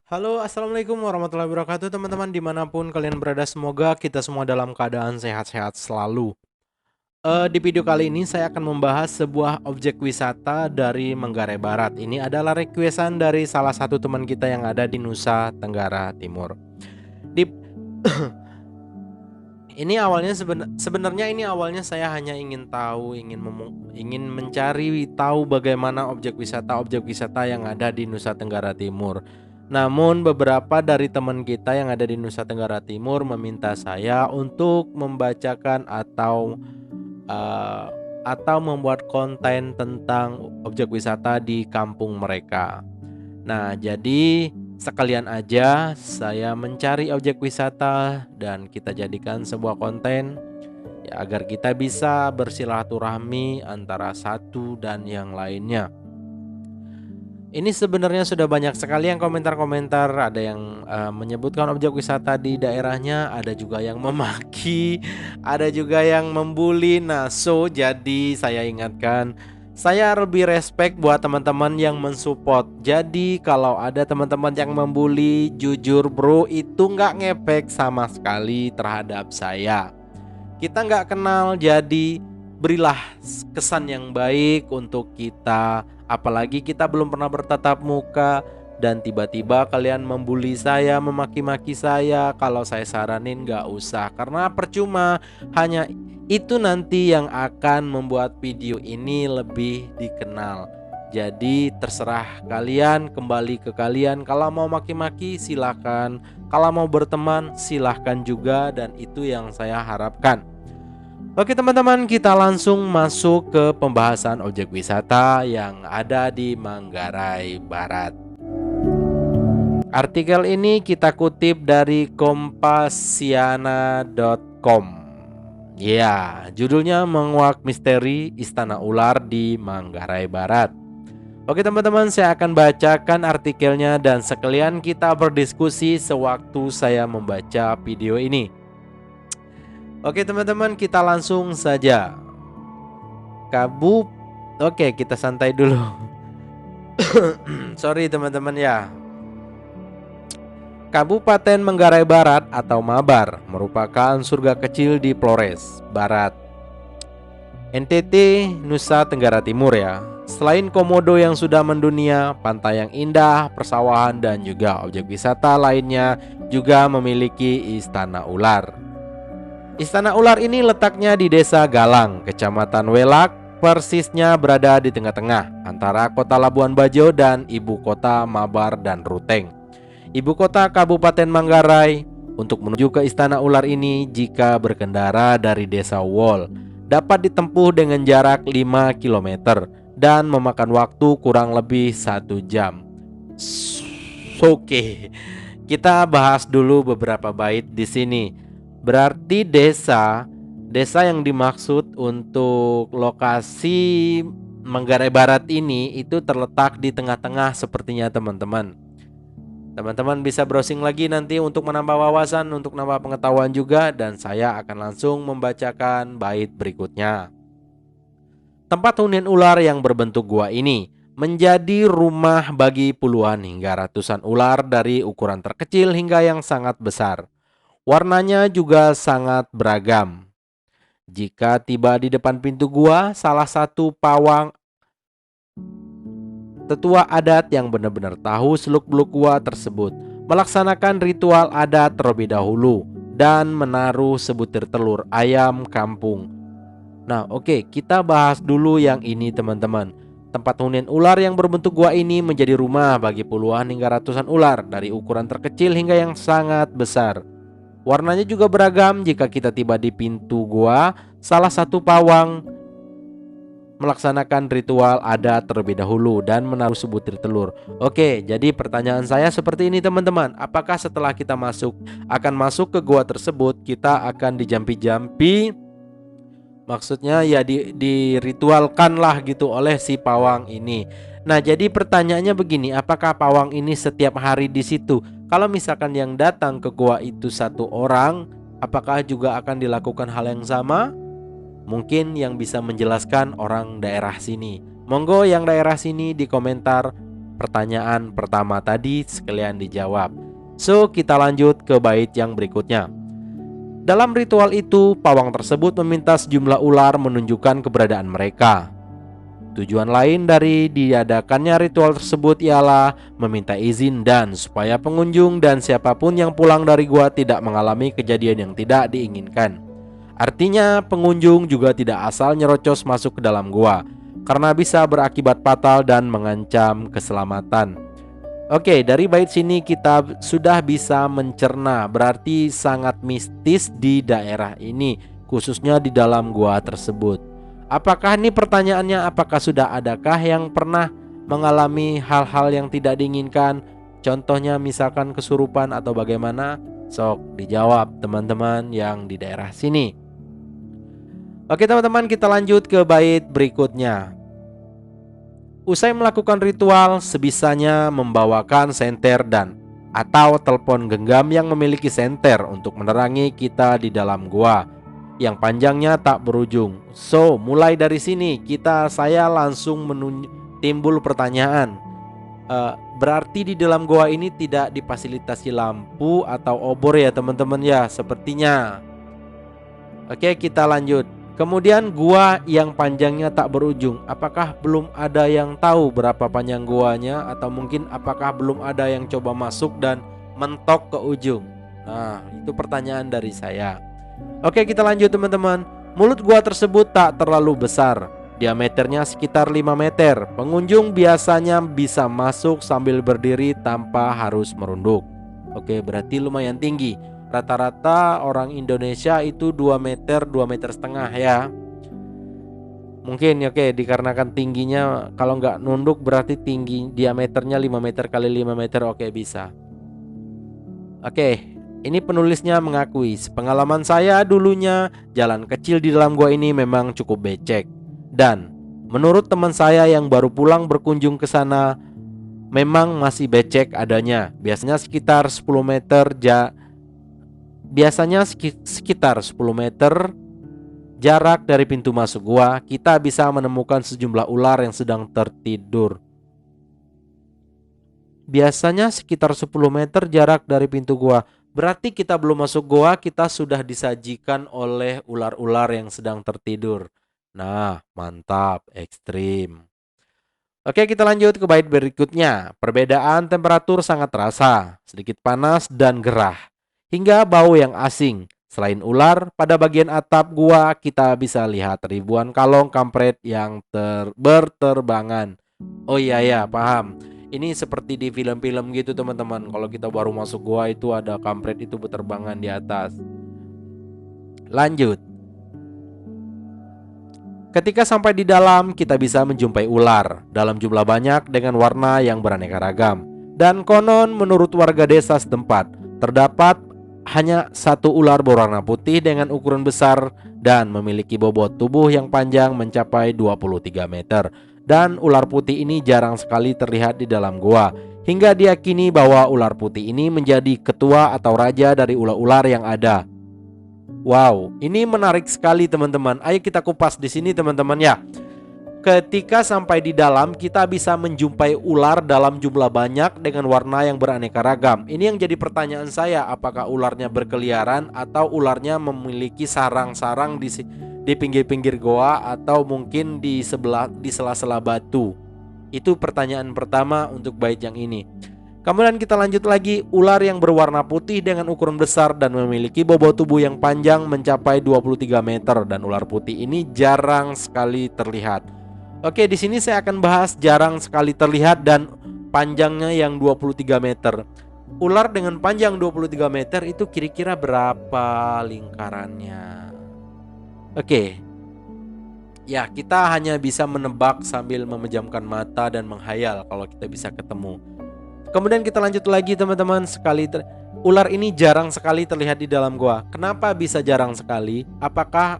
Halo, assalamualaikum warahmatullahi wabarakatuh, teman-teman dimanapun kalian berada. Semoga kita semua dalam keadaan sehat-sehat selalu. Di video kali ini saya akan membahas sebuah objek wisata dari Manggarai Barat. Ini adalah requestan dari salah satu teman kita yang ada di Nusa Tenggara Timur. Di ini awalnya sebenarnya ini awalnya saya hanya ingin tahu, ingin mencari tahu bagaimana objek wisata yang ada di Nusa Tenggara Timur. Namun beberapa dari teman kita yang ada di Nusa Tenggara Timur meminta saya untuk membacakan eh, atau membuat konten tentang objek wisata di kampung mereka. Nah, jadi sekalian aja saya mencari objek wisata dan kita jadikan sebuah konten ya, agar kita bisa bersilaturahmi antara satu dan yang lainnya. Ini sebenarnya sudah banyak sekali yang komentar-komentar, ada yang menyebutkan objek wisata di daerahnya, ada juga yang memaki, ada juga yang membuli. Nah, jadi saya ingatkan, saya lebih respect buat teman-teman yang mensupport. Jadi kalau ada teman-teman yang membuli, jujur bro, itu nggak ngefek sama sekali terhadap saya. Kita nggak kenal, jadi berilah kesan yang baik untuk kita. Apalagi kita belum pernah bertatap muka dan tiba-tiba kalian membuli saya, memaki-maki saya. Kalau saya saranin nggak usah, karena percuma. Hanya itu nanti yang akan membuat video ini lebih dikenal. Jadi terserah kalian, kembali ke kalian. Kalau mau maki-maki silahkan, kalau mau berteman silahkan juga, dan itu yang saya harapkan. Oke teman-teman, kita langsung masuk ke pembahasan objek wisata yang ada di Manggarai Barat. Artikel ini kita kutip dari kompasiana.com. Ya, judulnya menguak misteri Istana Ular di Manggarai Barat. Oke teman-teman, saya akan bacakan artikelnya dan sekalian kita berdiskusi sewaktu saya membaca video ini. Oke teman-teman, kita langsung saja. Oke, kita santai dulu. Sorry teman-teman ya. Kabupaten Manggarai Barat atau Mabar merupakan surga kecil di Flores Barat, NTT, Nusa Tenggara Timur ya. Selain komodo yang sudah mendunia, pantai yang indah, persawahan dan juga objek wisata lainnya juga memiliki Istana Ular. Istana Ular ini letaknya di Desa Galang, Kecamatan Welak, persisnya berada di tengah-tengah antara kota Labuan Bajo dan ibu kota Mabar dan Ruteng. Ibu kota Kabupaten Manggarai. Untuk menuju ke Istana Ular ini jika berkendara dari Desa Wol dapat ditempuh dengan jarak 5 km dan memakan waktu kurang lebih 1 jam. Oke, kita bahas dulu beberapa bait di sini. Berarti desa yang dimaksud untuk lokasi Manggarai Barat ini itu terletak di tengah-tengah sepertinya teman-teman. Teman-teman bisa browsing lagi nanti untuk menambah wawasan, untuk nambah pengetahuan juga, dan saya akan langsung membacakan bait berikutnya. Tempat hunian ular yang berbentuk gua ini menjadi rumah bagi puluhan hingga ratusan ular dari ukuran terkecil hingga yang sangat besar. Warnanya juga sangat beragam. Jika tiba di depan pintu gua, salah satu pawang tetua adat yang benar-benar tahu seluk-beluk gua tersebut melaksanakan ritual adat terlebih dahulu dan menaruh sebutir telur ayam kampung. Nah, oke, kita bahas dulu yang ini teman-teman. Tempat hunian ular yang berbentuk gua ini menjadi rumah bagi puluhan hingga ratusan ular dari ukuran terkecil hingga yang sangat besar. Warnanya juga beragam. Jika kita tiba di pintu gua, salah satu pawang melaksanakan ritual adat terlebih dahulu dan menaruh sebutir telur. Oke, jadi pertanyaan saya seperti ini teman-teman. Apakah setelah kita akan masuk ke gua tersebut, kita akan dijampi-jampi? Maksudnya ya diritualkan lah gitu oleh si pawang ini. Nah, jadi pertanyaannya begini, apakah pawang ini setiap hari di situ? Kalau misalkan yang datang ke gua itu satu orang, apakah juga akan dilakukan hal yang sama? Mungkin yang bisa menjelaskan orang daerah sini. Monggo yang daerah sini di komentar pertanyaan pertama tadi sekalian dijawab. So, kita lanjut ke bait yang berikutnya. Dalam ritual itu, pawang tersebut meminta sejumlah ular menunjukkan keberadaan mereka. Tujuan lain dari diadakannya ritual tersebut ialah meminta izin dan supaya pengunjung dan siapapun yang pulang dari gua tidak mengalami kejadian yang tidak diinginkan. Artinya pengunjung juga tidak asal nyerocos masuk ke dalam gua, karena bisa berakibat fatal dan mengancam keselamatan. Oke, dari bait sini kita sudah bisa mencerna berarti sangat mistis di daerah ini, khususnya di dalam gua tersebut. Apakah ini pertanyaannya, apakah sudah adakah yang pernah mengalami hal-hal yang tidak diinginkan? Contohnya misalkan kesurupan atau bagaimana? Sok dijawab teman-teman yang di daerah sini. Oke teman-teman, kita lanjut ke bait berikutnya. Usai melakukan ritual, sebisanya membawakan senter dan atau telepon genggam yang memiliki senter untuk menerangi kita di dalam gua yang panjangnya tak berujung. So, mulai dari sini saya langsung timbul pertanyaan. Berarti di dalam gua ini tidak difasilitasi lampu atau obor ya teman-teman ya, sepertinya. Oke, kita lanjut. Kemudian gua yang panjangnya tak berujung. Apakah belum ada yang tahu berapa panjang guanya, atau mungkin apakah belum ada yang coba masuk dan mentok ke ujung? Nah, itu pertanyaan dari saya. Oke, kita lanjut teman-teman. Mulut gua tersebut tak terlalu besar, diameternya sekitar 5 meter. Pengunjung biasanya bisa masuk sambil berdiri tanpa harus merunduk. Oke, berarti lumayan tinggi. Rata-rata orang Indonesia itu 2 meter, 2 meter setengah ya. Mungkin oke, dikarenakan tingginya, kalau nggak nunduk berarti tinggi diameternya 5 meter kali 5 meter. Oke, bisa. Oke, ini penulisnya mengakui, pengalaman saya dulunya jalan kecil di dalam gua ini memang cukup becek. Dan menurut teman saya yang baru pulang berkunjung ke sana, memang masih becek adanya. Biasanya sekitar 10 meter jarak dari pintu masuk gua, kita bisa menemukan sejumlah ular yang sedang tertidur. Biasanya sekitar 10 meter jarak dari pintu gua. Berarti kita belum masuk goa, kita sudah disajikan oleh ular-ular yang sedang tertidur. Nah, mantap, ekstrim. Oke, kita lanjut ke bait berikutnya. Perbedaan temperatur sangat terasa, sedikit panas dan gerah, hingga bau yang asing. Selain ular, pada bagian atap gua kita bisa lihat ribuan kalong kampret yang berterbangan. Oh iya ya, paham. Ini seperti di film-film gitu teman-teman. Kalau kita baru masuk gua itu ada kampret itu berterbangan di atas. Lanjut. Ketika sampai di dalam, kita bisa menjumpai ular dalam jumlah banyak dengan warna yang beraneka ragam. Dan konon menurut warga desa setempat, terdapat hanya satu ular berwarna putih dengan ukuran besar dan memiliki bobot tubuh yang panjang mencapai 23 meter. Dan ular putih ini jarang sekali terlihat di dalam goa, hingga diyakini bahwa ular putih ini menjadi ketua atau raja dari ular-ular yang ada. Wow, ini menarik sekali teman-teman. Ayo kita kupas di sini teman-teman ya. Ketika sampai di dalam, kita bisa menjumpai ular dalam jumlah banyak dengan warna yang beraneka ragam. Ini yang jadi pertanyaan saya, apakah ularnya berkeliaran atau ularnya memiliki sarang-sarang di pinggir-pinggir goa atau mungkin di sela-sela batu. Itu pertanyaan pertama untuk bait yang ini. Kemudian kita lanjut lagi, ular yang berwarna putih dengan ukuran besar dan memiliki bobot tubuh yang panjang mencapai 23 meter dan ular putih ini jarang sekali terlihat. Oke, di sini saya akan bahas jarang sekali terlihat dan panjangnya yang 23 meter. Ular dengan panjang 23 meter itu kira-kira berapa lingkarannya? Oke. Ya, kita hanya bisa menebak sambil memejamkan mata dan menghayal kalau kita bisa ketemu. Kemudian kita lanjut lagi teman-teman, ular ini jarang sekali terlihat di dalam gua. Kenapa bisa jarang sekali? Apakah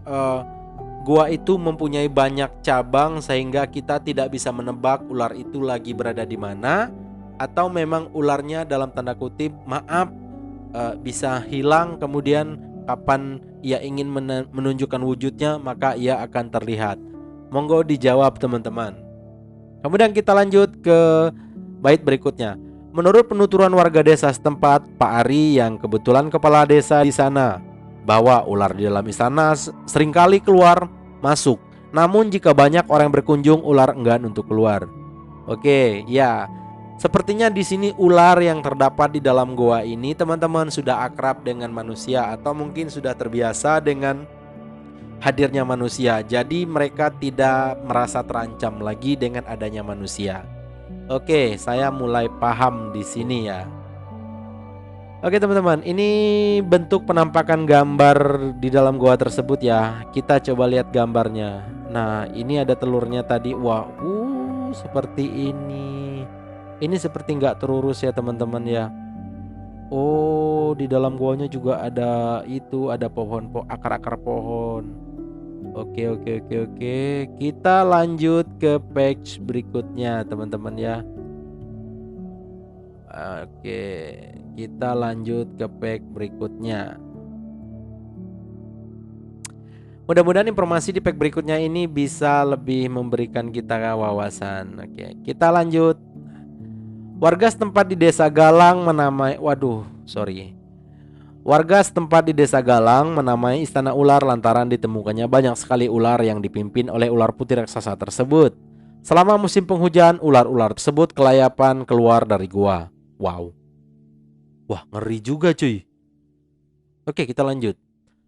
gua itu mempunyai banyak cabang sehingga kita tidak bisa menebak ular itu lagi berada di mana? Atau memang ularnya dalam tanda kutip, bisa hilang kemudian kapan ia ingin menunjukkan wujudnya maka ia akan terlihat. Monggo dijawab teman-teman. Kemudian kita lanjut ke bait berikutnya. Menurut penuturan warga desa setempat, Pak Ari yang kebetulan kepala desa di sana, bahwa ular di dalam istana seringkali keluar masuk. Namun jika banyak orang berkunjung, ular enggan untuk keluar. Oke, ya. Sepertinya di sini ular yang terdapat di dalam goa ini teman-teman sudah akrab dengan manusia atau mungkin sudah terbiasa dengan hadirnya manusia. Jadi mereka tidak merasa terancam lagi dengan adanya manusia. Oke, saya mulai paham di sini ya. Oke teman-teman, ini bentuk penampakan gambar di dalam goa tersebut ya. Kita coba lihat gambarnya. Nah, ini ada telurnya tadi. Wah, seperti ini. Ini seperti nggak terurus ya teman-teman ya. Oh, di dalam goanya juga ada ada pohon, akar-akar pohon. Oke. Kita lanjut ke page berikutnya teman-teman ya. Oke, kita lanjut ke page berikutnya. Mudah-mudahan informasi di page berikutnya ini bisa lebih memberikan kita wawasan. Oke, kita lanjut. Warga setempat di Desa Galang menamai Warga setempat di Desa Galang menamai istana ular lantaran ditemukannya banyak sekali ular yang dipimpin oleh ular putih raksasa tersebut. Selama musim penghujan, ular-ular tersebut kelayapan keluar dari gua. Wow. Wah, ngeri juga cuy. Oke, kita lanjut.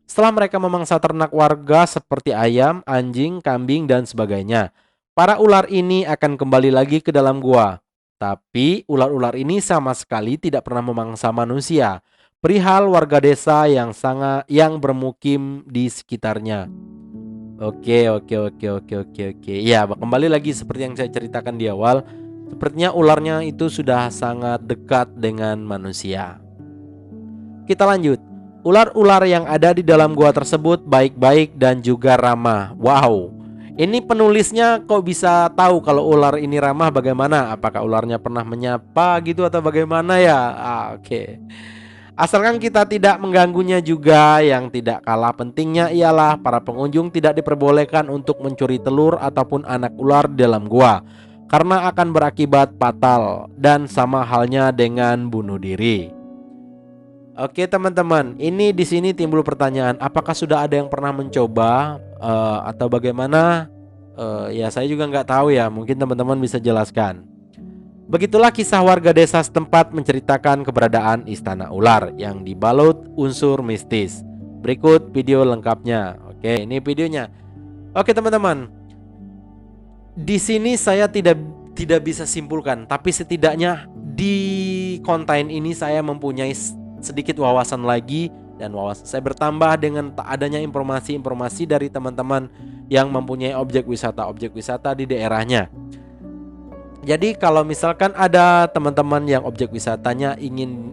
Setelah mereka memangsa ternak warga seperti ayam, anjing, kambing, dan sebagainya, para ular ini akan kembali lagi ke dalam gua. Tapi ular-ular ini sama sekali tidak pernah memangsa manusia. Perihal warga desa yang bermukim di sekitarnya. Oke. Ya, kembali lagi seperti yang saya ceritakan di awal. Sepertinya ularnya itu sudah sangat dekat dengan manusia. Kita lanjut. Ular-ular yang ada di dalam gua tersebut baik-baik dan juga ramah. Wow. Ini penulisnya kok bisa tahu kalau ular ini ramah bagaimana? Apakah ularnya pernah menyapa gitu atau bagaimana ya? Oke. Asalkan kita tidak mengganggunya juga. Yang tidak kalah pentingnya ialah para pengunjung tidak diperbolehkan untuk mencuri telur ataupun anak ular di dalam gua, karena akan berakibat fatal dan sama halnya dengan bunuh diri. Oke teman-teman, ini di sini timbul pertanyaan, apakah sudah ada yang pernah mencoba atau bagaimana? Ya saya juga nggak tahu ya, mungkin teman-teman bisa jelaskan. Begitulah kisah warga desa setempat menceritakan keberadaan istana ular yang dibalut unsur mistis. Berikut video lengkapnya. Oke, ini videonya. Oke teman-teman, di sini saya tidak bisa simpulkan, tapi setidaknya di konten ini saya mempunyai sedikit wawasan lagi, dan wawasan saya bertambah dengan tak adanya informasi-informasi dari teman-teman yang mempunyai objek wisata di daerahnya. Jadi kalau misalkan ada teman-teman yang objek wisatanya ingin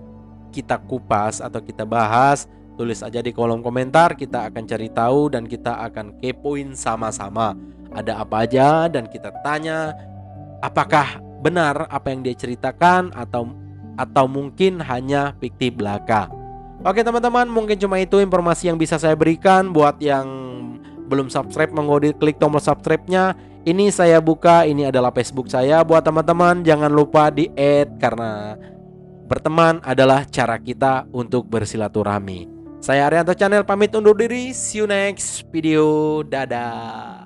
kita kupas atau kita bahas, tulis aja di kolom komentar, kita akan cari tahu dan kita akan kepoin sama-sama ada apa aja, dan kita tanya apakah benar apa yang dia ceritakan atau mungkin hanya fiktif belaka. Oke teman-teman, mungkin cuma itu informasi yang bisa saya berikan. Buat yang belum subscribe, monggo klik tombol subscribe-nya. Ini saya buka, ini adalah Facebook saya. Buat teman-teman jangan lupa di-add, karena berteman adalah cara kita untuk bersilaturahmi. Saya Arianto Channel pamit undur diri. See you next video. Dadah.